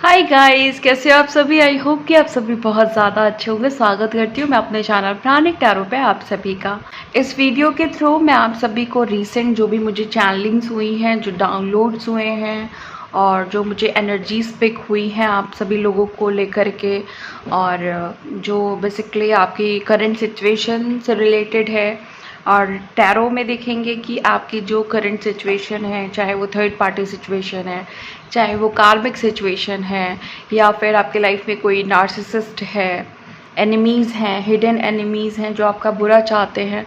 Hi guys, कैसे हो आप सभी। आई होप कि आप सभी बहुत ज़्यादा अच्छे होंगे। स्वागत करती हूँ मैं अपने चैनल प्राणिक टैरो पे आप सभी का। इस वीडियो के थ्रू मैं आप सभी को रीसेंट जो भी मुझे चैनलिंग्स हुई हैं, जो डाउनलोड्स हुए हैं और जो मुझे एनर्जीज पिक हुई हैं आप सभी लोगों को लेकर के, और जो बेसिकली आपकी करंट सिचुएशन से रिलेटेड है। और टैरो में देखेंगे कि आपकी जो करंट सिचुएशन है, चाहे वो थर्ड पार्टी सिचुएशन है, चाहे वो कार्मिक सिचुएशन है, या फिर आपके लाइफ में कोई नार्सिसिस्ट है, एनिमीज़ हैं, हिडन एनिमीज़ हैं जो आपका बुरा चाहते हैं,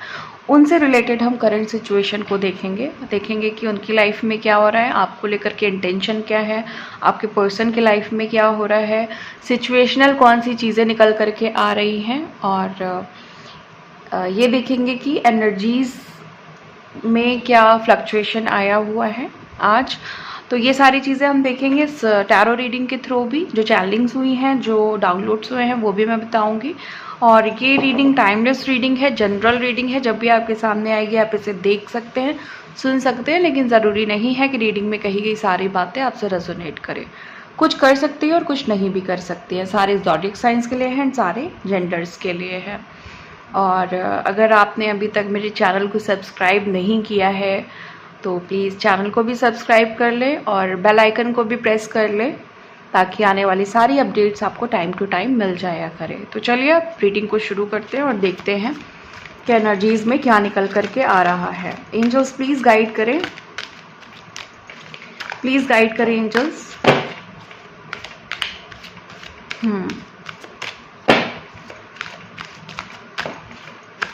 उनसे रिलेटेड हम करंट सिचुएशन को देखेंगे कि उनकी लाइफ में क्या हो रहा है, आपको लेकर के इंटेंशन क्या है, आपके पर्सन के लाइफ में क्या हो रहा है, सिचुएशनल कौन सी चीज़ें निकल करके आ रही हैं। और ये देखेंगे कि एनर्जीज़ में क्या फ्लक्चुएशन आया हुआ है आज। तो ये सारी चीज़ें हम देखेंगे इस टैरो रीडिंग के थ्रू भी। जो चैनलिंग्स हुई हैं, जो डाउनलोड्स हुए हैं, वो भी मैं बताऊंगी। और ये रीडिंग टाइमलेस रीडिंग है, जनरल रीडिंग है। जब भी आपके सामने आएगी आप इसे देख सकते हैं, सुन सकते हैं, लेकिन ज़रूरी नहीं है कि रीडिंग में कही गई सारी बातें आपसे रेजोनेट करें। कुछ कर सकती है और कुछ नहीं भी कर सकती है। सारे ज़ोडिएक साइंस के लिए हैं, सारे जेंडर्स के लिए है। और अगर आपने अभी तक मेरे चैनल को सब्सक्राइब नहीं किया है तो प्लीज़ चैनल को भी सब्सक्राइब कर ले और बेल आइकन को भी प्रेस कर ले, ताकि आने वाली सारी अपडेट्स आपको टाइम टू टाइम मिल जाया करे। तो चलिए अब रीडिंग को शुरू करते हैं और देखते हैं कि एनर्जीज़ में क्या निकल करके आ रहा है। एंजल्स प्लीज़ गाइड करें, प्लीज़ गाइड करें एंजल्स।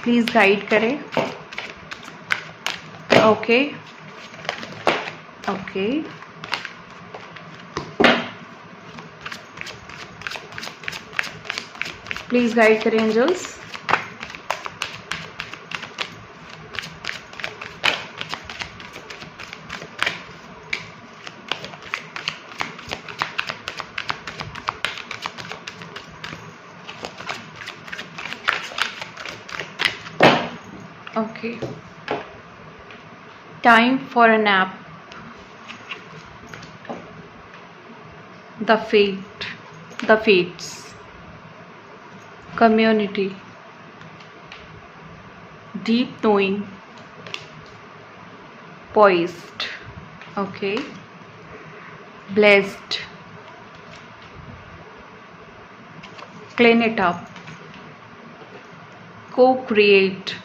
प्लीज़ गाइड करें। ओके ओके प्लीज़ गाइड करें angels. Okay. Time for a nap. The fate, the fates. Community. Deep knowing. Poised. Okay. Blessed. Clean it up. Co-create.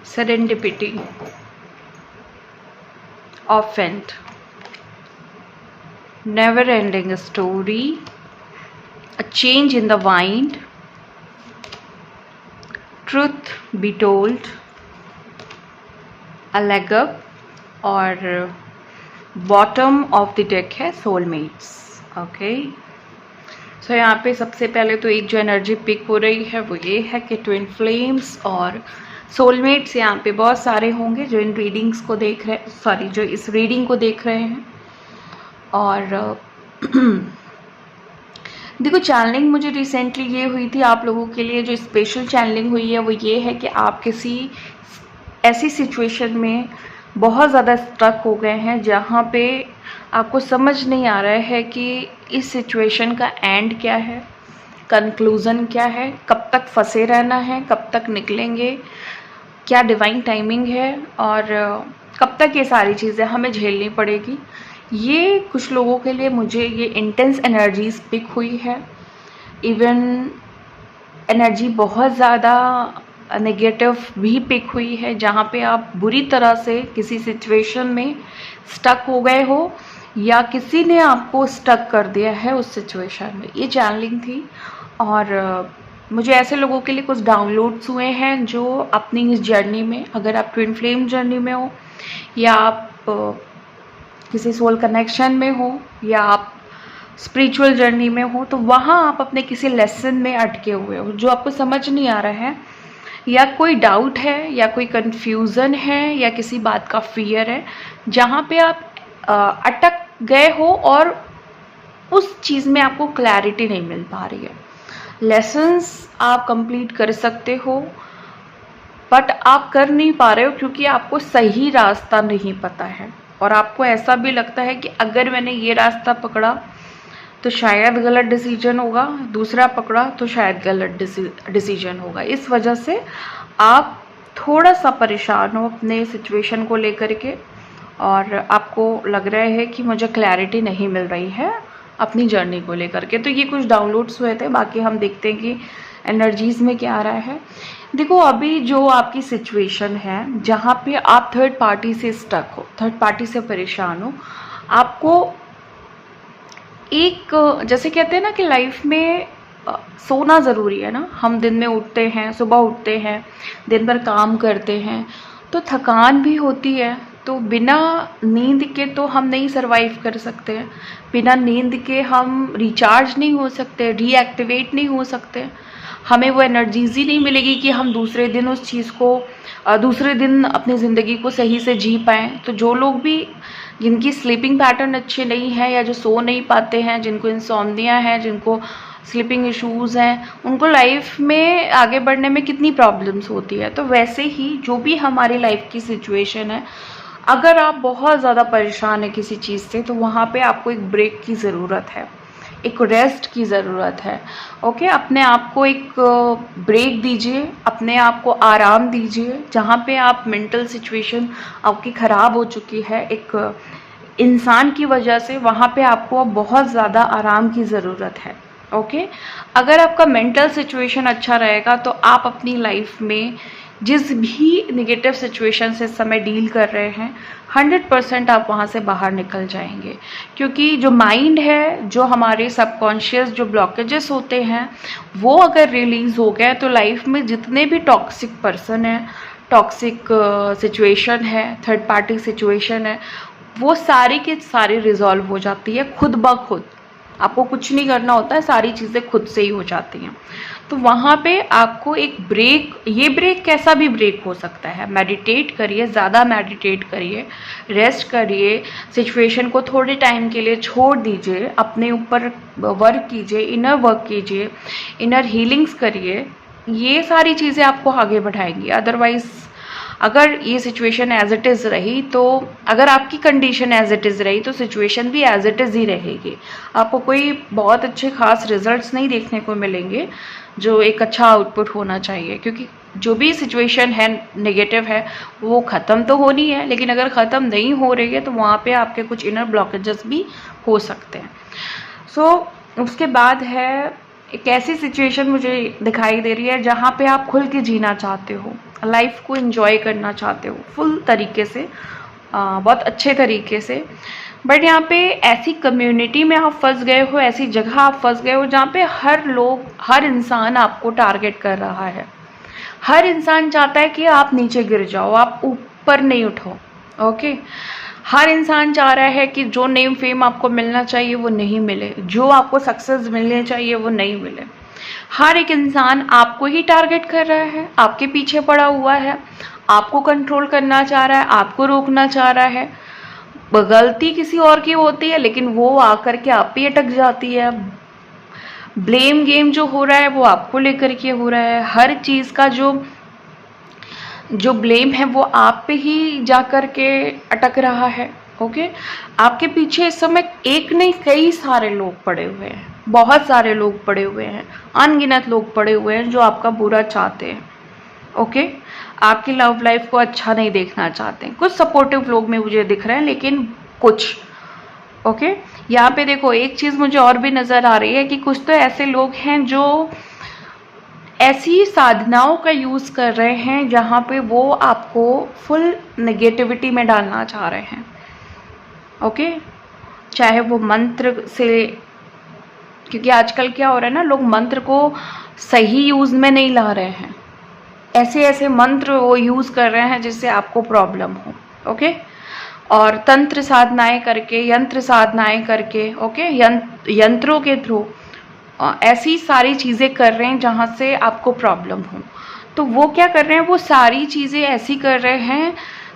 Serendipity. Offend. Never ending story. A change in the wind. Truth be told. A leg up. और bottom of the deck है soulmates. Okay, सो यहाँ पे सबसे पहले तो एक जो energy pick हो रही है वो ये है कि ट्विन फ्लेम्स और सोलमेट्स यहाँ पे बहुत सारे होंगे जो इन रीडिंग्स को देख रहे, सॉरी, जो इस रीडिंग को देख रहे हैं। और देखो, चैनलिंग मुझे रिसेंटली ये हुई थी आप लोगों के लिए। जो स्पेशल चैनलिंग हुई है वो ये है कि आप किसी ऐसी सिचुएशन में बहुत ज़्यादा स्ट्रक हो गए हैं जहाँ पे आपको समझ नहीं आ रहा है कि इस सिचुएशन का एंड क्या है, कंक्लूज़न क्या है, कब तक फंसे रहना है, कब तक निकलेंगे, क्या डिवाइन टाइमिंग है, और कब तक ये सारी चीज़ें हमें झेलनी पड़ेगी। ये कुछ लोगों के लिए मुझे ये इंटेंस एनर्जीज पिक हुई है। इवन एनर्जी बहुत ज़्यादा नेगेटिव भी पिक हुई है, जहाँ पे आप बुरी तरह से किसी सिचुएशन में स्टक हो गए हो या किसी ने आपको स्टक कर दिया है उस सिचुएशन में। ये चैनलिंग थी। और मुझे ऐसे लोगों के लिए कुछ डाउनलोड्स हुए हैं जो अपनी इस जर्नी में, अगर आप ट्विन फ्लेम जर्नी में हो या आप किसी सोल कनेक्शन में हो या आप स्पिरिचुअल जर्नी में हो, तो वहाँ आप अपने किसी लेसन में अटके हुए हो जो आपको समझ नहीं आ रहा है, या कोई डाउट है या कोई कन्फ्यूज़न है या किसी बात का फियर है, जहाँ पे आप अटक गए हो और उस चीज़ में आपको क्लैरिटी नहीं मिल पा रही है। लेसन्स आप कंप्लीट कर सकते हो बट आप कर नहीं पा रहे हो क्योंकि आपको सही रास्ता नहीं पता है। और आपको ऐसा भी लगता है कि अगर मैंने ये रास्ता पकड़ा तो शायद गलत डिसीजन होगा, दूसरा पकड़ा तो शायद गलत डिसीजन होगा। इस वजह से आप थोड़ा सा परेशान हो अपने सिचुएशन को लेकर के, और आपको लग रहा है कि मुझे क्लैरिटी नहीं मिल रही है अपनी जर्नी को लेकर के। तो ये कुछ डाउनलोड्स हुए थे, बाकी हम देखते हैं कि एनर्जीज में क्या आ रहा है। देखो, अभी जो आपकी सिचुएशन है जहाँ पे आप थर्ड पार्टी से स्टक हो, थर्ड पार्टी से परेशान हो, आपको एक जैसे कहते हैं ना कि लाइफ में सोना ज़रूरी है ना। हम दिन में उठते हैं, सुबह उठते हैं, दिन भर काम करते हैं, तो थकान भी होती है। तो बिना नींद के तो हम नहीं सरवाइव कर सकते हैं, बिना नींद के हम रिचार्ज नहीं हो सकते, रीएक्टिवेट नहीं हो सकते। हमें वो एनर्जीज ही नहीं मिलेगी कि हम दूसरे दिन उस चीज़ को दूसरे दिन अपनी ज़िंदगी को सही से जी पाएँ। तो जो लोग भी जिनकी स्लीपिंग पैटर्न अच्छे नहीं है, या जो सो नहीं पाते हैं, जिनको इंसोम्निया है, जिनको स्लीपिंग इश्यूज़ हैं, उनको लाइफ में आगे बढ़ने में कितनी प्रॉब्लम्स होती है। तो वैसे ही जो भी हमारी लाइफ की सिचुएशन है, अगर आप बहुत ज़्यादा परेशान हैं किसी चीज़ से, तो वहाँ पे आपको एक ब्रेक की ज़रूरत है, एक रेस्ट की ज़रूरत है। ओके, अपने आप को एक ब्रेक दीजिए, अपने आप को आराम दीजिए। जहाँ पे आप मेंटल सिचुएशन आपकी ख़राब हो चुकी है एक इंसान की वजह से, वहाँ पे आपको अब बहुत ज़्यादा आराम की ज़रूरत है। ओके, अगर आपका मेंटल सिचुएशन अच्छा रहेगा तो आप अपनी लाइफ में जिस भी निगेटिव सिचुएशन से इस समय डील कर रहे हैं, 100% आप वहाँ से बाहर निकल जाएंगे। क्योंकि जो माइंड है, जो हमारे सबकॉन्शियस जो ब्लॉकेजेस होते हैं, वो अगर रिलीज़ हो गए तो लाइफ में जितने भी टॉक्सिक पर्सन है, टॉक्सिक सिचुएशन है, थर्ड पार्टी सिचुएशन है, वो सारी की सारी रिजॉल्व हो जाती है खुद ब खुद। आपको कुछ नहीं करना होता है, सारी चीज़ें खुद से ही हो जाती हैं। तो वहाँ पे आपको एक ब्रेक, ये ब्रेक कैसा भी ब्रेक हो सकता है। मेडिटेट करिए, ज़्यादा मेडिटेट करिए, रेस्ट करिए, सिचुएशन को थोड़े टाइम के लिए छोड़ दीजिए, अपने ऊपर वर्क कीजिए, इनर वर्क कीजिए, इनर हीलिंग्स करिए। ये सारी चीज़ें आपको आगे बढ़ाएंगी। अदरवाइज़ अगर ये सिचुएशन एज इट इज़ रही, तो अगर आपकी कंडीशन एज इट इज़ रही, तो सिचुएशन भी एज इट इज़ ही रहेगी। आपको कोई बहुत अच्छे खास रिजल्ट्स नहीं देखने को मिलेंगे, जो एक अच्छा आउटपुट होना चाहिए। क्योंकि जो भी सिचुएशन है नेगेटिव है, वो ख़त्म तो होनी है, लेकिन अगर ख़त्म नहीं हो रही है तो वहाँ पे आपके कुछ इनर ब्लॉकेजेस भी हो सकते हैं। उसके बाद है एक ऐसी सिचुएशन मुझे दिखाई दे रही है जहाँ पे आप खुल के जीना चाहते हो, लाइफ को एंजॉय करना चाहते हो फुल तरीके से, बहुत अच्छे तरीके से। बट यहाँ पे ऐसी कम्युनिटी में आप फंस गए हो, ऐसी जगह आप फंस गए हो जहाँ पे हर इंसान आपको टारगेट कर रहा है। हर इंसान चाहता है कि आप नीचे गिर जाओ, आप ऊपर नहीं उठो। ओके, हर इंसान चाह रहा है कि जो नेम फेम आपको मिलना चाहिए वो नहीं मिले, जो आपको सक्सेस मिलने चाहिए वो नहीं मिले। हर एक इंसान आपको ही टारगेट कर रहा है, आपके पीछे पड़ा हुआ है, आपको कंट्रोल करना चाह रहा है, आपको रोकना चाह रहा है। गलती किसी और की होती है, लेकिन वो आकर के आप पे अटक जाती है। ब्लेम गेम जो हो रहा है वो आपको लेकर के हो रहा है। हर चीज़ का जो ब्लेम है वो आप पे ही जा कर के अटक रहा है। ओके, आपके पीछे इस समय एक नहीं कई सारे लोग पड़े हुए हैं, बहुत सारे लोग पड़े हुए हैं, अनगिनत लोग पड़े हुए हैं जो आपका बुरा चाहते हैं। ओके, आपकी लव लाइफ को अच्छा नहीं देखना चाहते हैं। कुछ सपोर्टिव लोग में मुझे दिख रहे हैं, लेकिन कुछ ओके, यहाँ पे देखो एक चीज़ मुझे और भी नज़र आ रही है कि कुछ तो ऐसे लोग हैं जो ऐसी साधनाओं का यूज़ कर रहे हैं जहाँ पे वो आपको फुल नेगेटिविटी में डालना चाह रहे हैं। ओके, चाहे वो मंत्र से, क्योंकि आजकल क्या हो रहा है ना, लोग मंत्र को सही यूज़ में नहीं ला रहे हैं, ऐसे ऐसे मंत्र वो यूज़ कर रहे हैं जिससे आपको प्रॉब्लम हो। ओके, और तंत्र साधनाएं करके, यंत्र साधनाएं करके, ओके, यंत्रों के थ्रू ऐसी सारी चीज़ें कर रहे हैं जहाँ से आपको प्रॉब्लम हो। तो वो क्या कर रहे हैं, वो सारी चीज़ें ऐसी कर रहे हैं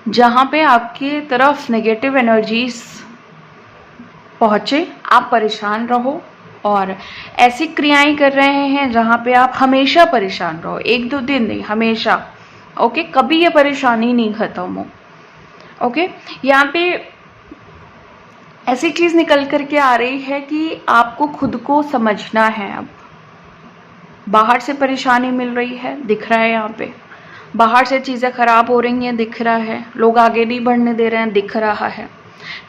जहाँ पे आपकी तरफ नेगेटिव एनर्जीज पहुँचे, आप परेशान रहो, और ऐसी क्रियाएं कर रहे हैं जहाँ पे आप हमेशा परेशान रहो, एक दो दिन नहीं, हमेशा। ओके, कभी ये परेशानी नहीं ख़त्म हो। ओके, यहाँ पे ऐसी चीज़ निकल कर के आ रही है कि आपको खुद को समझना है। अब बाहर से परेशानी मिल रही है, दिख रहा है यहाँ पे, बाहर से चीज़ें खराब हो रही हैं, दिख रहा है, लोग आगे नहीं बढ़ने दे रहे हैं, दिख रहा है,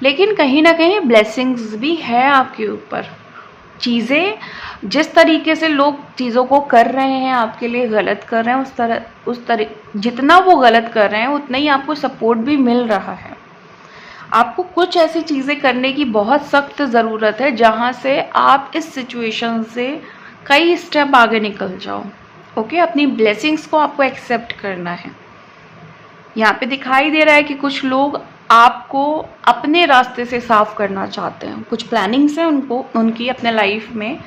लेकिन कहीं ना कहीं ब्लेसिंग्स भी है आपके ऊपर। चीज़ें जिस तरीके से लोग चीज़ों को कर रहे हैं आपके लिए गलत कर रहे हैं, उस तरह जितना वो गलत कर रहे हैं उतना ही आपको सपोर्ट भी मिल रहा है। आपको कुछ ऐसी चीज़ें करने की बहुत सख्त ज़रूरत है जहाँ से आप इस सिचुएशन से कई स्टेप आगे निकल जाओ। ओके, अपनी ब्लेसिंग्स को आपको एक्सेप्ट करना है। यहाँ पे दिखाई दे रहा है कि कुछ लोग आपको अपने रास्ते से साफ करना चाहते हैं। कुछ प्लानिंग्स हैं उनकी अपने लाइफ में,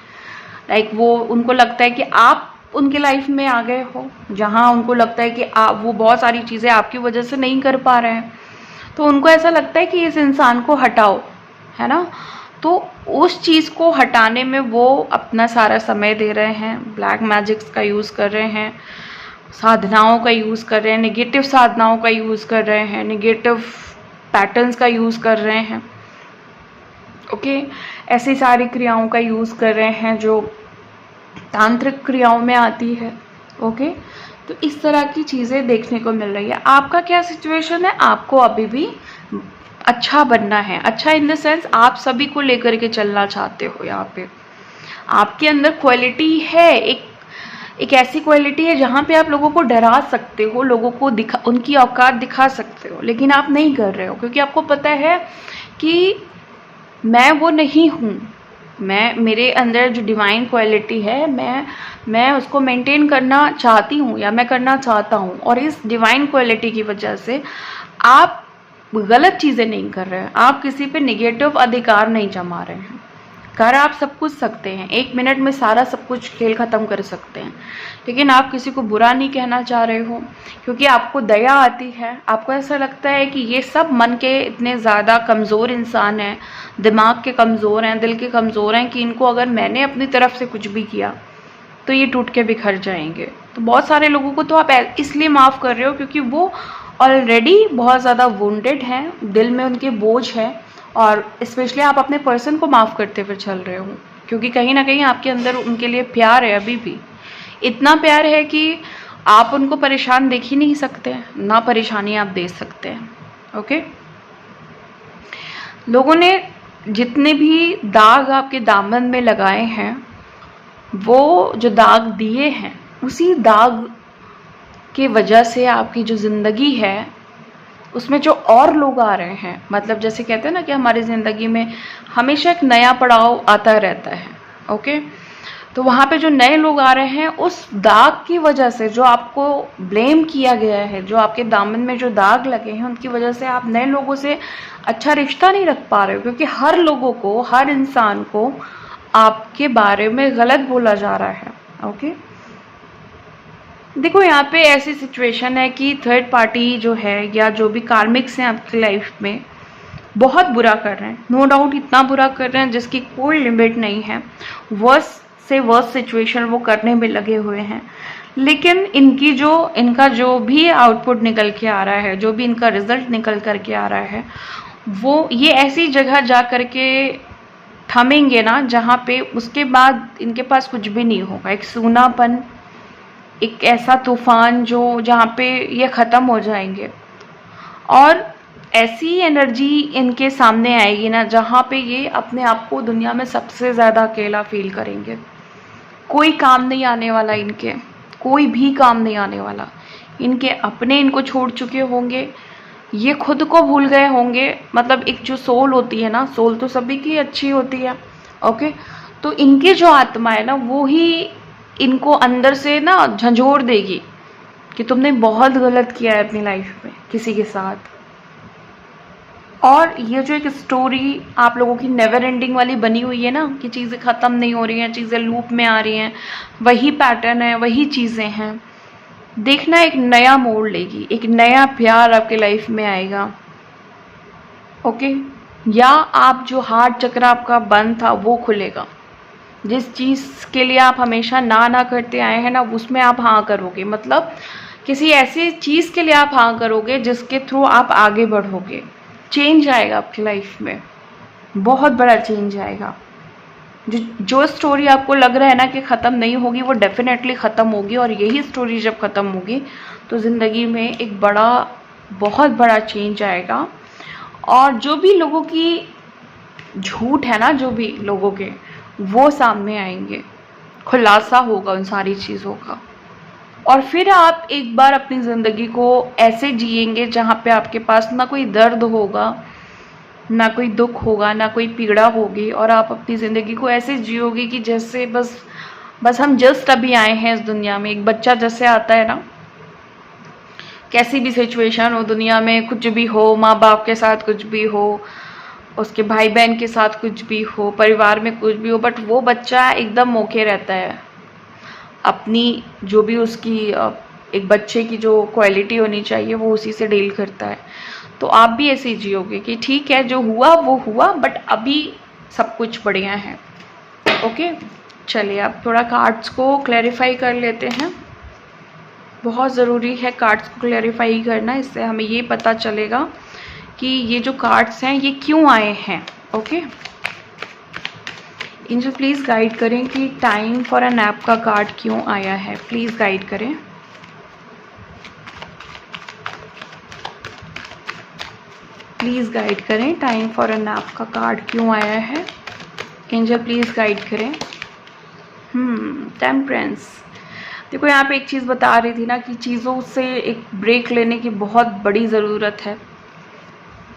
लाइक वो उनको लगता है कि आप उनके लाइफ में आ गए हो, जहाँ उनको लगता है कि वो बहुत सारी चीज़ें आपकी वजह से नहीं कर पा रहे हैं, तो उनको ऐसा लगता है कि इस इंसान को हटाओ, है ना। तो उस चीज़ को हटाने में वो अपना सारा समय दे रहे हैं, ब्लैक मैजिक्स का यूज़ कर रहे हैं, साधनाओं का यूज़ कर रहे हैं, नेगेटिव साधनाओं का यूज़ कर रहे हैं, नेगेटिव पैटर्न्स का यूज़ कर रहे हैं। ओके, ऐसी सारी क्रियाओं का यूज़ कर रहे हैं जो तांत्रिक क्रियाओं में आती है। ओके, तो इस तरह की चीज़ें देखने को मिल रही है। आपका क्या सिचुएशन है, आपको अभी भी अच्छा बनना है। अच्छा इन द सेंस आप सभी को लेकर के चलना चाहते हो। यहाँ पे आपके अंदर क्वालिटी है, एक ऐसी क्वालिटी है जहाँ पे आप लोगों को डरा सकते हो, लोगों को उनकी औकात दिखा सकते हो, लेकिन आप नहीं कर रहे हो क्योंकि आपको पता है कि मैं वो नहीं हूँ। मेरे अंदर जो डिवाइन क्वालिटी है मैं उसको मेंटेन करना चाहती हूँ या मैं करना चाहता हूँ, और इस डिवाइन क्वालिटी की वजह से आप गलत चीज़ें नहीं कर रहे हैं, आप किसी पे नेगेटिव अधिकार नहीं जमा रहे हैं। कर आप सब कुछ सकते हैं, 1 मिनट में सारा सब कुछ खेल ख़त्म कर सकते हैं, लेकिन आप किसी को बुरा नहीं कहना चाह रहे हो क्योंकि आपको दया आती है। आपको ऐसा लगता है कि ये सब मन के इतने ज़्यादा कमज़ोर इंसान हैं, दिमाग के कमज़ोर हैं, दिल के कमज़ोर हैं कि इनको अगर मैंने अपनी तरफ से कुछ भी किया तो ये टूट के बिखर जाएंगे। तो बहुत सारे लोगों को तो आप इसलिए माफ़ कर रहे हो क्योंकि वो ऑलरेडी बहुत ज़्यादा वुंडेड हैं, दिल में उनके बोझ है, और स्पेशली आप अपने पर्सन को माफ़ करते हुए चल रहे हो क्योंकि कहीं ना कहीं आपके अंदर उनके लिए प्यार है। अभी भी इतना प्यार है कि आप उनको परेशान देख ही नहीं सकते, ना परेशानी आप दे सकते हैं। ओके, लोगों ने जितने भी दाग आपके दामन में लगाए हैं, वो जो दाग दिए हैं उसी दाग की वजह से आपकी जो ज़िंदगी है उसमें जो और लोग आ रहे हैं, मतलब जैसे कहते हैं ना कि हमारी ज़िंदगी में हमेशा एक नया पड़ाव आता रहता है। ओके, तो वहाँ पे जो नए लोग आ रहे हैं उस दाग की वजह से, जो आपको ब्लेम किया गया है, जो आपके दामन में जो दाग लगे हैं, उनकी वजह से आप नए लोगों से अच्छा रिश्ता नहीं रख पा रहे हो क्योंकि हर लोगों को, हर इंसान को आपके बारे में गलत बोला जा रहा है। ओके, देखो यहाँ पे ऐसी सिचुएशन है कि थर्ड पार्टी जो है या जो भी कार्मिक्स हैं आपकी लाइफ में बहुत बुरा कर रहे हैं, नो डाउट इतना बुरा कर रहे हैं जिसकी कोई लिमिट नहीं है। वर्स से वर्स सिचुएशन वो करने में लगे हुए हैं, लेकिन इनका जो भी आउटपुट निकल के आ रहा है, जो भी इनका रिजल्ट निकल करके आ रहा है, वो ये ऐसी जगह जा कर के थमेंगे ना जहाँ पे उसके बाद इनके पास कुछ भी नहीं होगा। एक सूनापन, एक ऐसा तूफान जहाँ पे ये ख़त्म हो जाएंगे, और ऐसी एनर्जी इनके सामने आएगी ना जहाँ पे ये अपने आप को दुनिया में सबसे ज़्यादा अकेला फील करेंगे। कोई काम नहीं आने वाला इनके, कोई भी काम नहीं आने वाला। इनके अपने इनको छोड़ चुके होंगे, ये खुद को भूल गए होंगे। मतलब एक जो सोल होती है ना, सोल तो सभी की अच्छी होती है। ओके, तो इनकी जो आत्मा है ना, वो ही इनको अंदर से ना झंझोर देगी कि तुमने बहुत गलत किया है अपनी लाइफ में किसी के साथ। और ये जो एक स्टोरी आप लोगों की नेवर एंडिंग वाली बनी हुई है ना, कि चीज़ें ख़त्म नहीं हो रही हैं, चीज़ें लूप में आ रही हैं, वही पैटर्न है, वही चीज़ें हैं, देखना एक नया मोड़ लेगी, एक नया प्यार आपके लाइफ में आएगा। ओके, या आप जो हार्ट चक्र आपका बंद था वो खुलेगा। जिस चीज़ के लिए आप हमेशा ना करते आए हैं ना, उसमें आप हाँ करोगे। मतलब किसी ऐसी चीज़ के लिए आप हाँ करोगे जिसके थ्रू आप आगे बढ़ोगे, चेंज आएगा आपकी लाइफ में। बहुत बड़ा चेंज आएगा। जो स्टोरी आपको लग रहा है ना कि ख़त्म नहीं होगी, वो डेफिनेटली ख़त्म होगी। और यही स्टोरी जब ख़त्म होगी तो ज़िंदगी में एक बहुत बड़ा चेंज आएगा। और जो भी लोगों की झूठ है ना, जो भी लोगों के, वो सामने आएंगे, खुलासा होगा उन सारी चीज़ों का। और फिर आप एक बार अपनी ज़िंदगी को ऐसे जिएंगे जहाँ पे आपके पास ना कोई दर्द होगा, ना कोई दुख होगा, ना कोई पीड़ा होगी। और आप अपनी ज़िंदगी को ऐसे जियोगे कि जैसे बस हम जस्ट अभी आए हैं इस दुनिया में। एक बच्चा जैसे आता है ना, कैसी भी सिचुएशन हो दुनिया में, कुछ भी हो, माँ बाप के साथ कुछ भी हो, उसके भाई बहन के साथ कुछ भी हो, परिवार में कुछ भी हो, बट वो बच्चा एकदम ओके रहता है। अपनी जो भी उसकी एक बच्चे की जो क्वालिटी होनी चाहिए वो उसी से डील करता है। तो आप भी ऐसे ही जियोगे कि ठीक है, जो हुआ वो हुआ, बट अभी सब कुछ बढ़िया है। ओके, चलिए अब थोड़ा कार्ड्स को क्लैरिफाई कर लेते हैं। बहुत ज़रूरी है कार्ड्स को क्लैरिफाई करना, इससे हमें ये पता चलेगा कि ये जो कार्ड्स हैं ये क्यों आए हैं। ओके, एंजल प्लीज़ गाइड करें कि टाइम फॉर अ नैप का कार्ड क्यों आया है। प्लीज़ गाइड करें। प्लीज़ गाइड करें, टाइम फॉर अ नैप का कार्ड क्यों आया है। एंजल प्लीज़ गाइड करें। टेम्परेंस। देखो यहाँ पे एक चीज़ बता रही थी ना कि चीज़ों से एक ब्रेक लेने की बहुत बड़ी ज़रूरत है।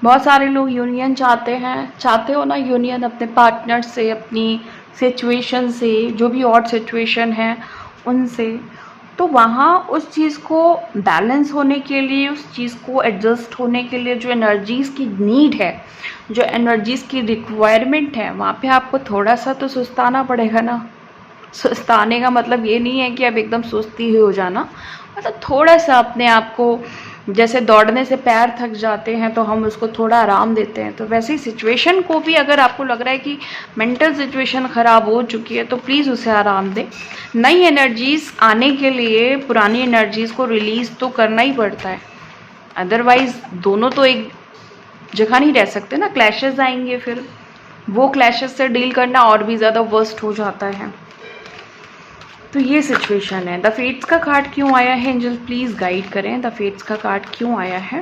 बहुत सारे लोग यूनियन चाहते हो ना, यूनियन अपने पार्टनर से, अपनी सिचुएशन से, जो भी और सिचुएशन है उनसे। तो वहाँ उस चीज़ को बैलेंस होने के लिए, उस चीज़ को एडजस्ट होने के लिए जो एनर्जीज़ की नीड है, जो एनर्जीज़ की रिक्वायरमेंट है, वहाँ पे आपको थोड़ा सा तो सुस्ताना पड़ेगा ना। सुस्ताने का मतलब ये नहीं है कि अब एकदम सुस्ती ही हो जाना, मतलब थोड़ा सा अपने आप को, जैसे दौड़ने से पैर थक जाते हैं तो हम उसको थोड़ा आराम देते हैं, तो वैसे ही सिचुएशन को भी अगर आपको लग रहा है कि मेंटल सिचुएशन ख़राब हो चुकी है तो प्लीज़ उसे आराम दें। नई एनर्जीज़ आने के लिए पुरानी एनर्जीज़ को रिलीज़ तो करना ही पड़ता है, अदरवाइज़ दोनों तो एक जगह नहीं रह सकते ना, क्लैशेस आएंगे, फिर वो क्लैशेस से डील करना और भी ज़्यादा वर्स्ट हो जाता है। तो ये सिचुएशन है। द फेट्स का कार्ड क्यों आया है, एंजल प्लीज़ गाइड करें। द फेट्स का कार्ड क्यों आया है।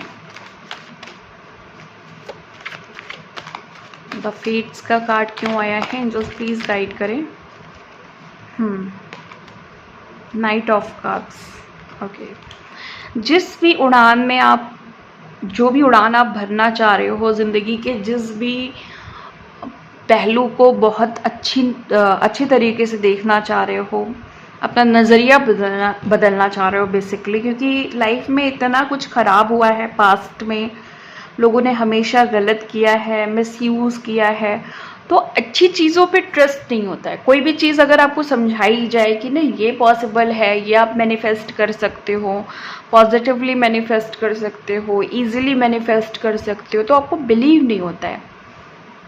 द फेट्स का कार्ड क्यों आया है, एंजल प्लीज़ गाइड करें। Night of cups. ओके, जिस भी उड़ान में आप, जो भी उड़ान आप भरना चाह रहे हो ज़िंदगी के, जिस भी पहलू को बहुत अच्छी तरीके से देखना चाह रहे हो, अपना नज़रिया बदलना चाह रहे हो बेसिकली, क्योंकि लाइफ में इतना कुछ ख़राब हुआ है पास्ट में, लोगों ने हमेशा गलत किया है, मिसयूज़ किया है, तो अच्छी चीज़ों पे ट्रस्ट नहीं होता है। कोई भी चीज़ अगर आपको समझाई जाए कि नहीं ये पॉसिबल है, ये आप मैनिफेस्ट कर सकते हो, पॉजिटिवली मैनिफेस्ट कर सकते हो, ईजिली मैनिफेस्ट कर सकते हो, तो आपको बिलीव नहीं होता है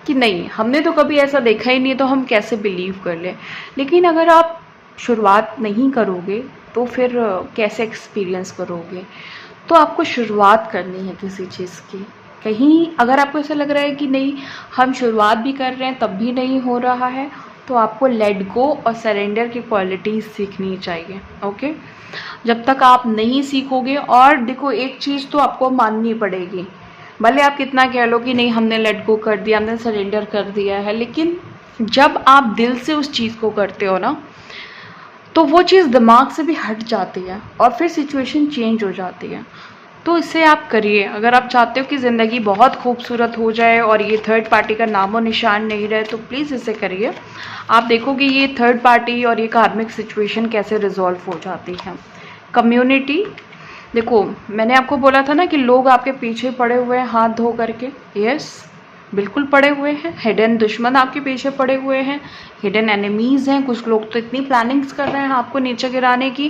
कि नहीं, हमने तो कभी ऐसा देखा ही नहीं, तो हम कैसे बिलीव कर लें। लेकिन अगर आप शुरुआत नहीं करोगे तो फिर कैसे एक्सपीरियंस करोगे। तो आपको शुरुआत करनी है किसी चीज़ की। कहीं अगर आपको ऐसा लग रहा है कि नहीं, हम शुरुआत भी कर रहे हैं तब भी नहीं हो रहा है, तो आपको लेट गो और सरेंडर की क्वालिटीज़ सीखनी चाहिए। ओके, जब तक आप नहीं सीखोगे, और देखो एक चीज़ तो आपको माननी पड़ेगी, भले आप कितना कह लो कि नहीं हमने लेट गो कर दिया, हमने सरेंडर कर दिया है, लेकिन जब आप दिल से उस चीज़ को करते हो ना, तो वो चीज़ दिमाग से भी हट जाती है और फिर सिचुएशन चेंज हो जाती है। तो इसे आप करिए। अगर आप चाहते हो कि ज़िंदगी बहुत खूबसूरत हो जाए और ये थर्ड पार्टी का नामो निशान नहीं रहे, तो प्लीज़ इसे करिए। आप देखोगे ये थर्ड पार्टी और ये कार्मिक सिचुएशन कैसे रिजॉल्व हो जाती है। कम्युनिटी, देखो मैंने आपको बोला था ना कि लोग आपके पीछे पड़े हुए हैं हाथ धो करके। यस, बिल्कुल पड़े हुए हैं। हिडन दुश्मन आपके पीछे पड़े हुए हैं, हिडन एनिमीज़ हैं। कुछ लोग तो इतनी प्लानिंग्स कर रहे हैं आपको नीचे गिराने की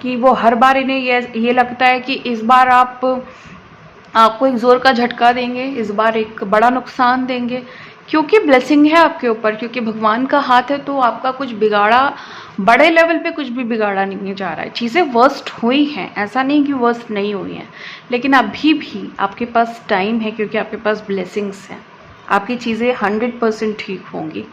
कि वो हर बार इन्हें ये लगता है कि इस बार आपको एक ज़ोर का झटका देंगे, इस बार एक बड़ा नुकसान देंगे, क्योंकि ब्लेसिंग है आपके ऊपर, क्योंकि भगवान का हाथ है। तो आपका कुछ बिगाड़ा, बड़े लेवल पे कुछ भी बिगाड़ा नहीं जा रहा है। चीज़ें वर्स्ट हुई हैं, ऐसा नहीं कि वर्स्ट नहीं हुई हैं, लेकिन अभी भी आपके पास टाइम है, क्योंकि आपके पास ब्लेसिंग्स हैं। आपकी चीज़ें 100% ठीक होंगी।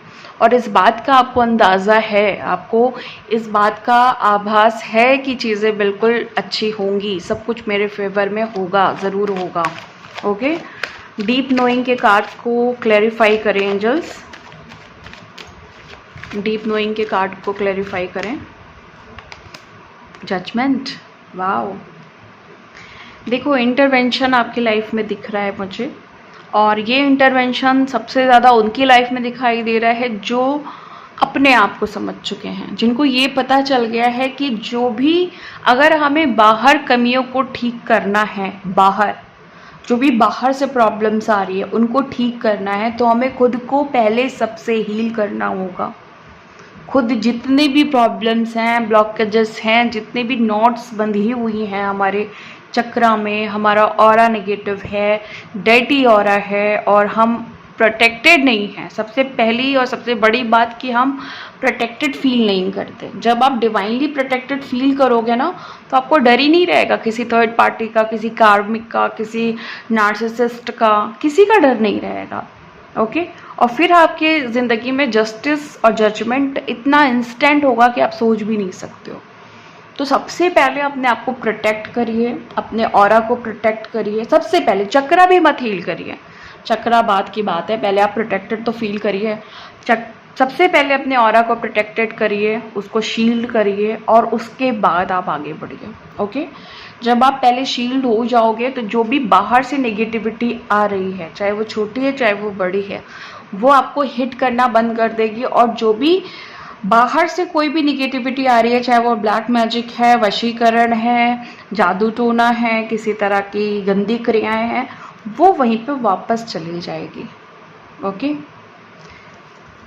और इस बात का आपको अंदाज़ा है, आपको इस बात का आभास है कि चीज़ें बिल्कुल अच्छी होंगी, सब कुछ मेरे फेवर में होगा, ज़रूर होगा। ओके, डीप नोइंग के कार्ड को क्लैरिफाई करें एंजल्स, डीप नोइंग के कार्ड को क्लैरिफाई करें। जजमेंट, वाओ, देखो इंटरवेंशन आपकी लाइफ में दिख रहा है मुझे, और ये इंटरवेंशन सबसे ज़्यादा उनकी लाइफ में दिखाई दे रहा है जो अपने आप को समझ चुके हैं, जिनको ये पता चल गया है कि जो भी, अगर हमें बाहर कमियों को ठीक करना है, बाहर जो भी बाहर से प्रॉब्लम्स आ रही है उनको ठीक करना है, तो हमें खुद को पहले सबसे हील करना होगा। खुद जितने भी प्रॉब्लम्स हैं, ब्लॉकेजेस हैं, जितने भी नॉट्स बंधी हुई हैं हमारे चक्रा में, हमारा ऑरा नेगेटिव है, डर्टी ऑरा है, और हम प्रोटेक्टेड नहीं हैं। सबसे पहली और सबसे बड़ी बात कि हम प्रोटेक्टेड फील नहीं करते। जब आप डिवाइनली प्रोटेक्टेड फील करोगे ना, तो आपको डर ही नहीं रहेगा किसी थर्ड पार्टी का, किसी कार्मिक का, किसी नार्सिसिस्ट का, किसी का डर नहीं रहेगा। ओके, और फिर आपके ज़िंदगी में जस्टिस और जजमेंट इतना इंस्टेंट होगा कि आप सोच भी नहीं सकते हो। तो सबसे पहले अपने आप को प्रोटेक्ट करिए, अपने ऑरा को प्रोटेक्ट करिए। सबसे पहले चक्रा भी मत हील करिए, चक्रा बात की बात है, पहले आप प्रोटेक्टेड तो फील करिए। सबसे पहले अपने ऑरा को प्रोटेक्टेड करिए, उसको शील्ड करिए, और उसके बाद आप आगे बढ़िए। ओके, जब आप पहले शील्ड हो जाओगे तो जो भी बाहर से नेगेटिविटी आ रही है, चाहे वो छोटी है चाहे वो बड़ी है, वो आपको हिट करना बंद कर देगी। और जो भी बाहर से कोई भी निगेटिविटी आ रही है, चाहे वो ब्लैक मैजिक है, वशीकरण है, जादू टोना है, किसी तरह की गंदी क्रियाएं हैं, वो वहीं पे वापस चली जाएगी। ओके,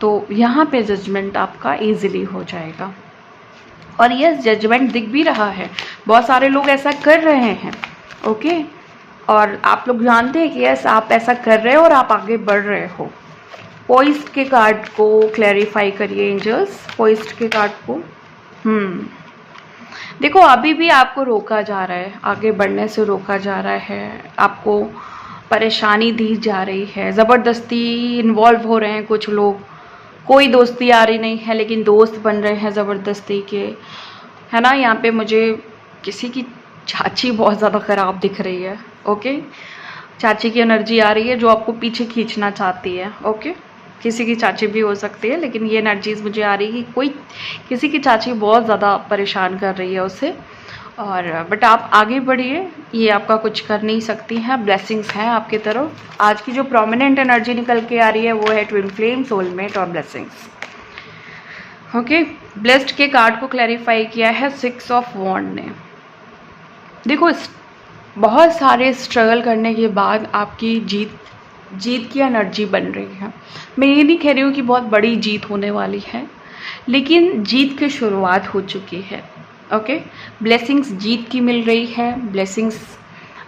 तो यहाँ पे जजमेंट आपका इजीली हो जाएगा। और यस, जजमेंट दिख भी रहा है, बहुत सारे लोग ऐसा कर रहे हैं। ओके, और आप लोग जानते हैं कि यस, आप ऐसा कर रहे हो और आप आगे बढ़ रहे हो। पोइस्ट के कार्ड को क्लैरिफाई करिए एंजल्स, पोइस्ट के कार्ड को। देखो अभी भी आपको रोका जा रहा है, आगे बढ़ने से रोका जा रहा है, आपको परेशानी दी जा रही है, ज़बरदस्ती इन्वॉल्व हो रहे हैं कुछ लोग। कोई दोस्ती आ रही नहीं है लेकिन दोस्त बन रहे हैं ज़बरदस्ती के, है ना। यहाँ पे मुझे किसी की चाची बहुत ज़्यादा ख़राब दिख रही है। ओके, चाची की एनर्जी आ रही है जो आपको पीछे खींचना चाहती है। ओके, किसी की चाची भी हो सकती है, लेकिन ये एनर्जीज मुझे आ रही है कि कोई किसी की चाची बहुत ज़्यादा परेशान कर रही है उसे। और बट आप आगे बढ़िए, ये आपका कुछ कर नहीं सकती हैं, ब्लेसिंग्स हैं आपकी तरफ। आज की जो प्रोमिनेंट एनर्जी निकल के आ रही है वो है ट्विन फ्लेम, सोलमेट और ब्लेसिंग्स। ओके, ब्लेस्ड के कार्ड को क्लैरिफाई किया है 6 ऑफ वॉन्ड ने। देखो बहुत सारे स्ट्रगल करने के बाद आपकी जीत की एनर्जी बन रही है। मैं ये नहीं कह रही हूँ कि बहुत बड़ी जीत होने वाली है, लेकिन जीत की शुरुआत हो चुकी है। ओके, ब्लेसिंग्स जीत की मिल रही है, ब्लेसिंग्स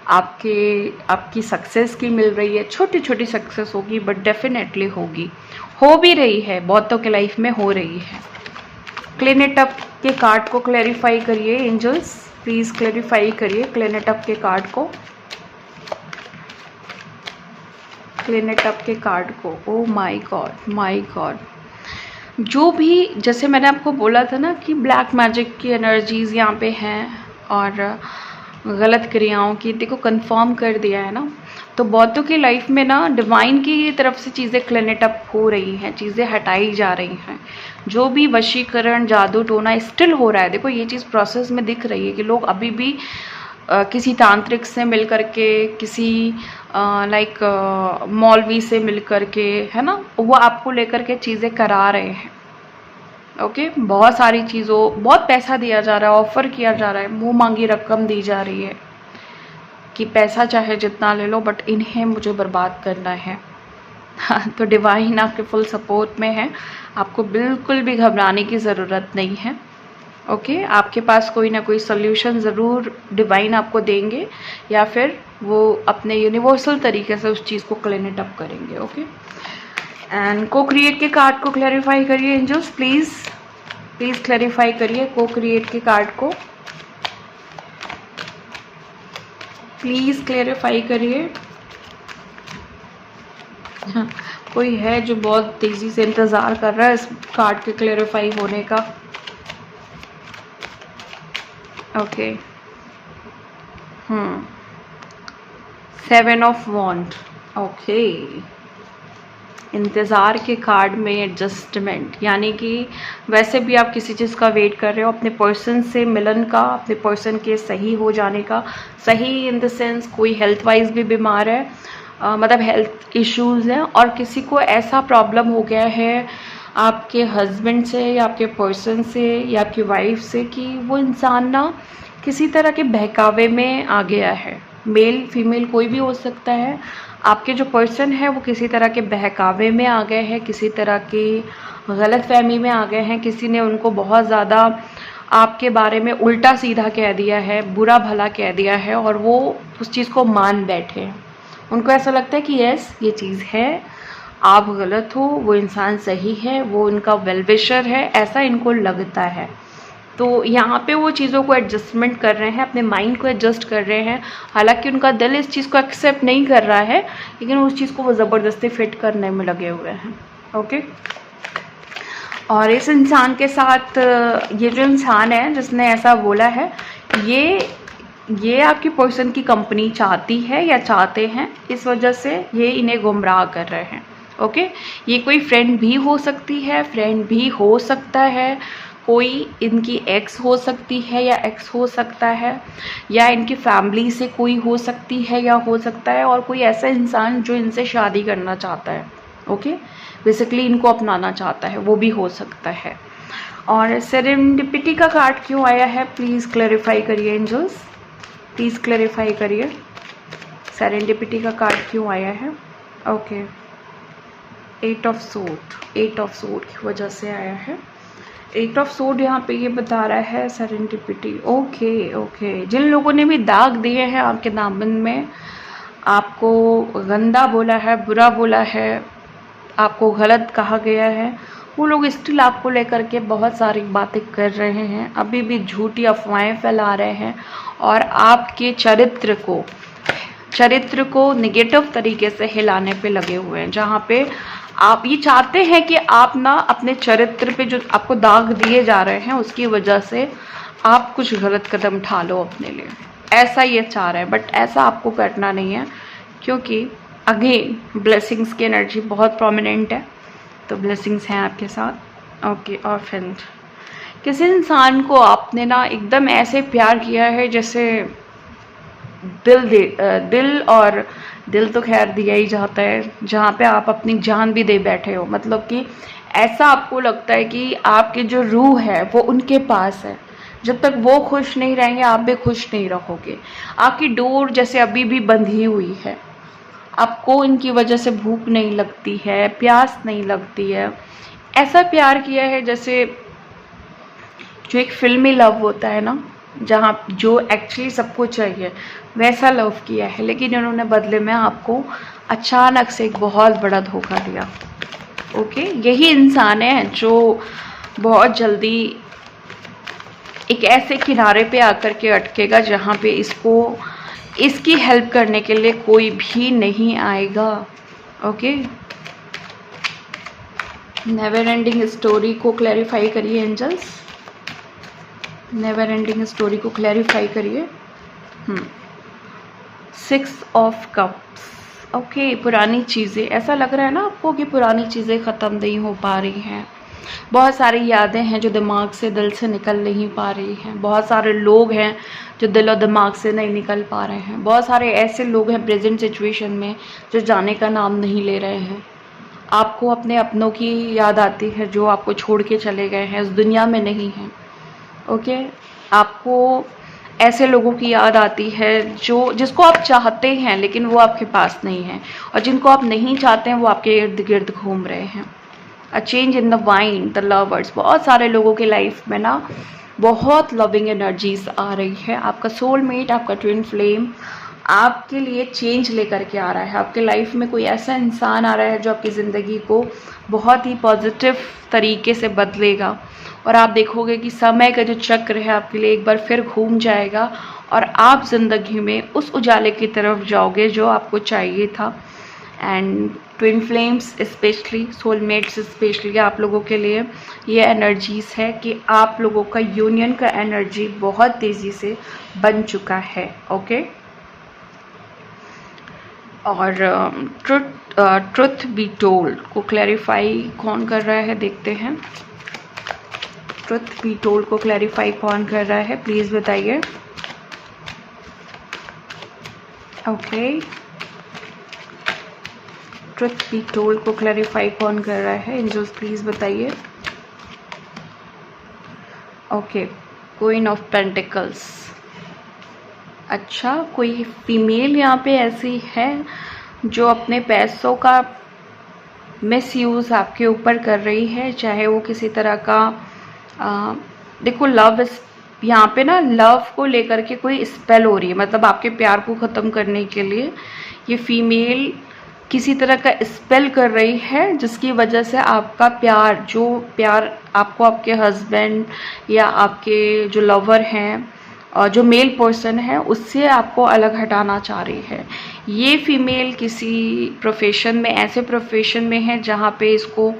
आपकी सक्सेस की मिल रही है। छोटी छोटी सक्सेस होगी बट डेफिनेटली होगी, हो भी रही है, बहुतों के लाइफ में हो रही है। क्लीन इट अप के कार्ड को क्लैरिफाई करिए एंजल्स, प्लीज़ क्लैरिफाई करिए क्लीन इट अप के कार्ड को, क्लीन इट अप के कार्ड को। Oh my God, my God, जो भी, जैसे मैंने आपको बोला था ना कि ब्लैक मैजिक की एनर्जीज यहाँ पे हैं और गलत क्रियाओं की, देखो कंफर्म कर दिया है ना। तो बहुतों की लाइफ में ना डिवाइन की तरफ से चीज़ें क्लीन इट अप हो रही हैं, चीज़ें हटाई जा रही हैं। जो भी वशीकरण, जादू टोना स्टिल हो रहा है, देखो ये चीज़ प्रोसेस में दिख रही है कि लोग अभी भी किसी तांत्रिक से मिल करके, किसी लाइक मौलवी से मिल करके, है ना, वो आपको लेकर के चीज़ें करा रहे हैं। ओके, बहुत सारी चीज़ों, बहुत पैसा दिया जा रहा है, ऑफ़र किया जा रहा है, मुंह मांगी रकम दी जा रही है कि पैसा चाहे जितना ले लो बट इन्हें मुझे बर्बाद करना है। तो डिवाइन आपके फुल सपोर्ट में है, आपको बिल्कुल भी घबराने की ज़रूरत नहीं है। ओके, आपके पास कोई ना कोई सोल्यूशन ज़रूर डिवाइन आपको देंगे, या फिर वो अपने यूनिवर्सल तरीके से उस चीज़ को क्लीन इट अप करेंगे। ओके, एंड को क्रिएट के कार्ड को क्लैरिफाई करिए एंजल्स, प्लीज़ क्लैरिफाई करिए को क्रिएट के कार्ड को, प्लीज़ क्लैरिफाई करिए। हाँ, कोई है जो बहुत तेज़ी से इंतज़ार कर रहा है इस कार्ड के क्लेरिफाई होने का। ओके। 7 of wand. ओके। इंतज़ार के कार्ड में एडजस्टमेंट, यानी कि वैसे भी आप किसी चीज़ का वेट कर रहे हो, अपने पर्सन से मिलन का, अपने पर्सन के सही हो जाने का। सही इन द सेंस कोई हेल्थ वाइज भी बीमार है, मतलब हेल्थ इश्यूज़ हैं, और किसी को ऐसा प्रॉब्लम हो गया है आपके हस्बैंड से या आपके पर्सन से या आपकी वाइफ से कि वो इंसान ना किसी तरह के बहकावे में आ गया है। मेल फीमेल कोई भी हो सकता है। आपके जो पर्सन है वो किसी तरह के बहकावे में आ गए हैं, किसी तरह की गलतफहमी में आ गए हैं, किसी ने उनको बहुत ज़्यादा आपके बारे में उल्टा सीधा कह दिया है, बुरा भला कह दिया है, और वो उस चीज़ को मान बैठे हैं। उनको ऐसा लगता है कि यस ये चीज़ है, आप गलत हो, वो इंसान सही है, वो उनका वेल विशर है, ऐसा इनको लगता है। तो यहाँ पे वो चीज़ों को एडजस्टमेंट कर रहे हैं, अपने माइंड को एडजस्ट कर रहे हैं। हालांकि उनका दिल इस चीज़ को एक्सेप्ट नहीं कर रहा है, लेकिन उस चीज़ को वो ज़बरदस्ती फिट करने में लगे हुए हैं। ओके। और इस इंसान के साथ ये जो इंसान है जिसने ऐसा बोला है, ये आपकी पर्सन की कंपनी चाहती है या चाहते हैं, इस वजह से ये इन्हें गुमराह कर रहे हैं। ओके। ये कोई फ्रेंड भी हो सकती है, फ्रेंड भी हो सकता है, कोई इनकी एक्स हो सकती है या एक्स हो सकता है, या इनकी फैमिली से कोई हो सकती है या हो सकता है, और कोई ऐसा इंसान जो इनसे शादी करना चाहता है। ओके। बेसिकली इनको अपनाना चाहता है, वो भी हो सकता है। और सेरेंडिपिटी का कार्ड क्यों आया है, प्लीज़ क्लैरिफाई करिए एंजल्स, प्लीज़ क्लैरिफाई करिए। सेरेंडिपिटी का कार्ड क्यों आया है? Okay. 8 of sword, 8 of sword की वजह से आया है। 8 ऑफ सोर्ड यहाँ पे ये बता रहा है सेरेंडिपिटी। Okay okay. जिन लोगों ने भी दाग दिए हैं आपके दामन में, आपको गंदा बोला है, बुरा बोला है, आपको गलत कहा गया है, वो लोग स्टिल आपको लेकर के बहुत सारी बातें कर रहे हैं, अभी भी झूठी अफवाहें फैला रहे हैं, और आपके चरित्र को निगेटिव तरीके से हिलाने पे लगे हुए हैं। जहाँ पे आप ये चाहते हैं कि आप ना अपने चरित्र पे जो आपको दाग दिए जा रहे हैं उसकी वजह से आप कुछ गलत कदम उठा लो अपने लिए, ऐसा ये चाह रहा है। बट ऐसा आपको करना नहीं है, क्योंकि अगेन ब्लेसिंग्स की एनर्जी बहुत प्रोमिनेंट है, तो ब्लेसिंग्स हैं आपके साथ। ओके। और फ्रेंड, किसी इंसान को आपने ना एकदम ऐसे प्यार किया है जैसे दिल तो खैर दिया ही जाता है, जहाँ पे आप अपनी जान भी दे बैठे हो। मतलब कि ऐसा आपको लगता है कि आपकी जो रूह है वो उनके पास है, जब तक वो खुश नहीं रहेंगे आप भी खुश नहीं रहोगे। आपकी डोर जैसे अभी भी बंधी हुई है, आपको इनकी वजह से भूख नहीं लगती है, प्यास नहीं लगती है। ऐसा प्यार किया है जैसे जो एक फिल्मी लव होता है ना, जहाँ जो एक्चुअली सबको चाहिए, वैसा लव किया है, लेकिन इन्होंने बदले में आपको अचानक से एक बहुत बड़ा धोखा दिया। ओके। यही इंसान है जो बहुत जल्दी एक ऐसे किनारे पे आकर के अटकेगा जहाँ पे इसकी हेल्प करने के लिए कोई भी नहीं आएगा। ओके। नेवर एंडिंग स्टोरी को क्लैरिफाई करिए एंजल्स, नेवर एंडिंग स्टोरी को क्लैरिफाई करिए। 6 ऑफ कप्स। ओके। पुरानी चीज़ें, ऐसा लग रहा है ना आपको कि पुरानी चीज़ें ख़त्म नहीं हो पा रही हैं, बहुत सारी यादें हैं जो दिमाग से दिल से निकल नहीं पा रही हैं, बहुत सारे लोग हैं जो दिल और दिमाग से नहीं निकल पा रहे हैं, बहुत सारे ऐसे लोग हैं प्रेजेंट सिचुएशन में जो जाने का नाम नहीं ले रहे हैं। आपको अपने अपनों की याद आती है जो आपको छोड़ के चले गए हैं, उस दुनिया में नहीं हैं। ओके। आपको ऐसे लोगों की याद आती है जिसको आप चाहते हैं लेकिन वो आपके पास नहीं है, और जिनको आप नहीं चाहते हैं वो आपके इर्द गिर्द घूम रहे हैं। A change in the wind, the lovers. बहुत सारे लोगों की लाइफ में ना बहुत लविंग एनर्जीज आ रही है। आपका सोलमेट, आपका ट्विन फ्लेम आपके लिए चेंज लेकर के आ रहा है। आपके लाइफ में कोई ऐसा इंसान आ रहा है जो आपकी ज़िंदगी को बहुत ही पॉजिटिव तरीके से बदलेगा, और आप देखोगे कि समय का जो चक्र है आपके लिए एक बार फिर घूम जाएगा, और आप ज़िंदगी में उस उजाले की तरफ जाओगे जो आपको चाहिए था। And twin flames specially, soulmates specially आप लोगों के लिए ये एनर्जीज है कि आप लोगों का यूनियन का एनर्जी बहुत तेज़ी से बन चुका है। ओके, और ट्रुथ बी टोल्ड को क्लैरिफाई कौन कर रहा है देखते हैं। ट्रुथ बी टोल्ड को क्लैरिफाई कौन कर रहा है, प्लीज़ बताइए। ओके, ट्रुथ बी टोल्ड को क्लैरिफाई कौन कर रहा है, एंजल्स प्लीज़ बताइए। Okay, queen of pentacles. अच्छा, कोई फीमेल यहाँ पे ऐसी है जो अपने पैसों का मिसयूज़ आपके ऊपर कर रही है, चाहे वो किसी तरह का देखो लव यहाँ पे ना लव को लेकर के कोई स्पेल हो रही है, मतलब आपके प्यार को ख़त्म करने के लिए ये फीमेल किसी तरह का स्पेल कर रही है, जिसकी वजह से आपका प्यार, जो प्यार आपको आपके हस्बैंड या आपके जो लवर हैं और जो मेल पर्सन है उससे आपको अलग हटाना चाह रही है। ये फीमेल किसी प्रोफेशन में, ऐसे प्रोफेशन में है जहाँ पे इसको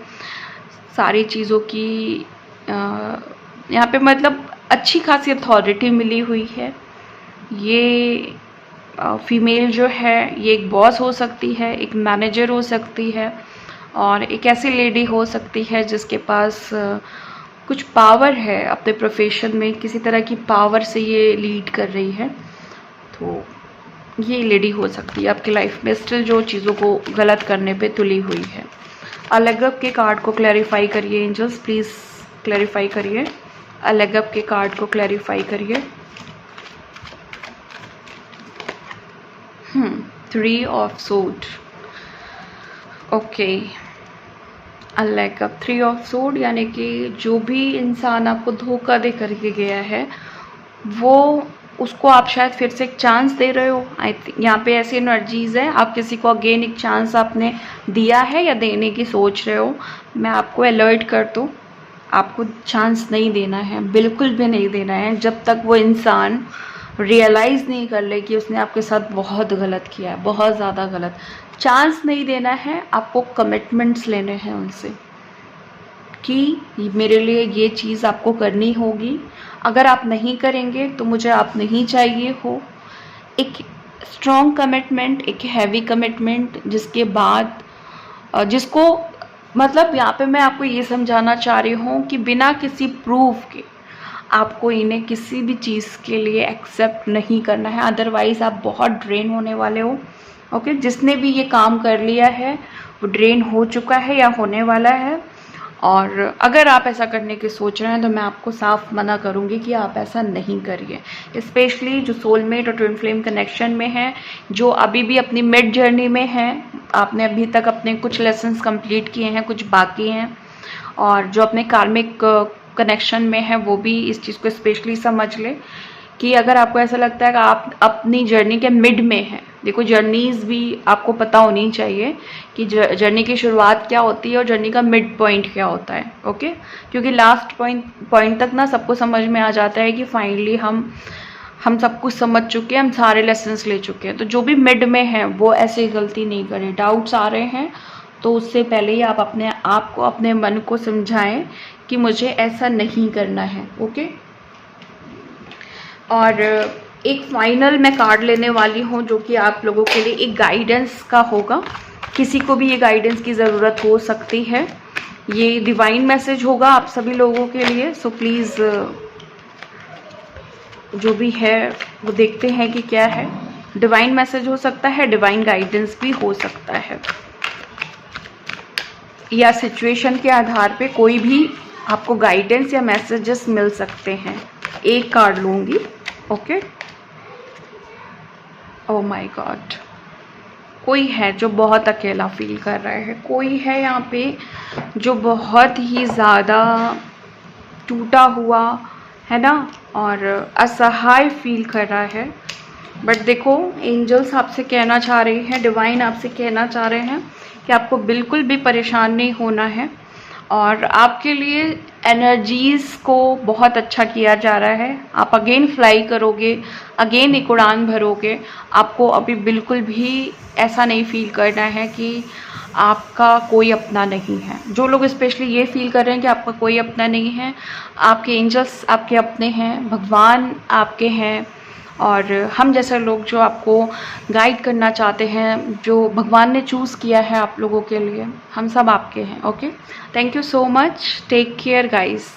सारी चीज़ों की यहाँ पे मतलब अच्छी खासी अथॉरिटी मिली हुई है। ये फीमेल जो है ये एक बॉस हो सकती है, एक मैनेजर हो सकती है, और एक ऐसी लेडी हो सकती है जिसके पास कुछ पावर है अपने प्रोफेशन में, किसी तरह की पावर से ये लीड कर रही है। तो ये लेडी हो सकती है आपकी लाइफ में स्टिल जो चीज़ों को गलत करने पे तुली हुई है। अलग के कार्ड को क्लैरिफाई करिए एंजल्स, प्लीज़ क्लैरिफाई करिए। अलग के कार्ड को क्लैरिफाई करिए। 3 ऑफ सोड। ओके, अलग 3 ऑफ सोड, यानी कि जो भी इंसान आपको धोखा दे करके गया है वो उसको आप शायद फिर से एक चांस दे रहे हो। आई थिंक यहाँ पे ऐसी एनर्जीज है, आप किसी को अगेन एक चांस आपने दिया है या देने की सोच रहे हो। मैं आपको अलर्ट कर दूँ, आपको चांस नहीं देना है, बिल्कुल भी नहीं देना है, जब तक वो इंसान रियलाइज़ नहीं कर ले कि उसने आपके साथ बहुत गलत किया है, बहुत ज़्यादा गलत। चांस नहीं देना है, आपको कमिटमेंट्स लेने हैं उनसे कि मेरे लिए ये चीज़ आपको करनी होगी, अगर आप नहीं करेंगे तो मुझे आप नहीं चाहिए हो। एक स्ट्रॉन्ग कमिटमेंट, एक हैवी कमिटमेंट, जिसके बाद जिसको मतलब यहाँ पे मैं आपको ये समझाना चाह रही हूँ कि बिना किसी प्रूफ के आपको इन्हें किसी भी चीज़ के लिए एक्सेप्ट नहीं करना है, अदरवाइज़ आप बहुत ड्रेन होने वाले हो। ओके, जिसने भी ये काम कर लिया है वो ड्रेन हो चुका है या होने वाला है, और अगर आप ऐसा करने की सोच रहे हैं तो मैं आपको साफ मना करूंगी कि आप ऐसा नहीं करिए। स्पेशली जो सोलमेट और ट्विन फ्लेम कनेक्शन में है, जो अभी भी अपनी मिड जर्नी में है, आपने अभी तक अपने कुछ लेसन्स कंप्लीट किए हैं, कुछ बाकी हैं, और जो अपने कार्मिक कनेक्शन में है वो भी इस चीज़ को स्पेशली समझ ले कि अगर आपको ऐसा लगता है कि आप अपनी जर्नी के मिड में हैं, देखो जर्नीज़ भी आपको पता होनी चाहिए कि जर्नी की शुरुआत क्या होती है और जर्नी का मिड पॉइंट क्या होता है। ओके, क्योंकि लास्ट पॉइंट तक ना सबको समझ में आ जाता है कि फाइनली हम सब कुछ समझ चुके हैं, हम सारे लेसन्स ले चुके हैं। तो जो भी मिड में है वो ऐसे गलती नहीं करे। डाउट्स आ रहे हैं तो उससे पहले ही आप अपने आप को, अपने मन को समझाएं कि मुझे ऐसा नहीं करना है। ओके, और एक फाइनल मैं कार्ड लेने वाली हूँ जो कि आप लोगों के लिए एक गाइडेंस का होगा। किसी को भी ये गाइडेंस की ज़रूरत हो सकती है, ये डिवाइन मैसेज होगा आप सभी लोगों के लिए। सो प्लीज़ जो भी है वो देखते हैं कि क्या है। डिवाइन मैसेज हो सकता है, डिवाइन गाइडेंस भी हो सकता है, या सिचुएशन के आधार पे कोई भी आपको गाइडेंस या मैसेजेस मिल सकते हैं। एक कार्ड लूँगी। ओके, ओह माय गॉड, कोई है जो बहुत अकेला फील कर रहा है, कोई है यहाँ पे जो बहुत ही ज़्यादा टूटा हुआ है ना, और असहाय फील कर रहा है। बट देखो एंजल्स आपसे कहना चाह रहे हैं, डिवाइन आपसे कहना चाह रहे हैं कि आपको बिल्कुल भी परेशान नहीं होना है। और आपके लिए एनर्जीज़ को बहुत अच्छा किया जा रहा है। आप अगेन फ्लाई करोगे, अगेन एक उड़ान भरोगे। आपको अभी बिल्कुल भी ऐसा नहीं फील करना है कि आपका कोई अपना नहीं है। जो लोग स्पेशली ये फील कर रहे हैं कि आपका कोई अपना नहीं है, आपके एंजल्स आपके अपने हैं, भगवान आपके हैं, और हम जैसे लोग जो आपको गाइड करना चाहते हैं, जो भगवान ने चूज़ किया है आप लोगों के लिए, हम सब आपके हैं। Okay, thank you so much, take care guys.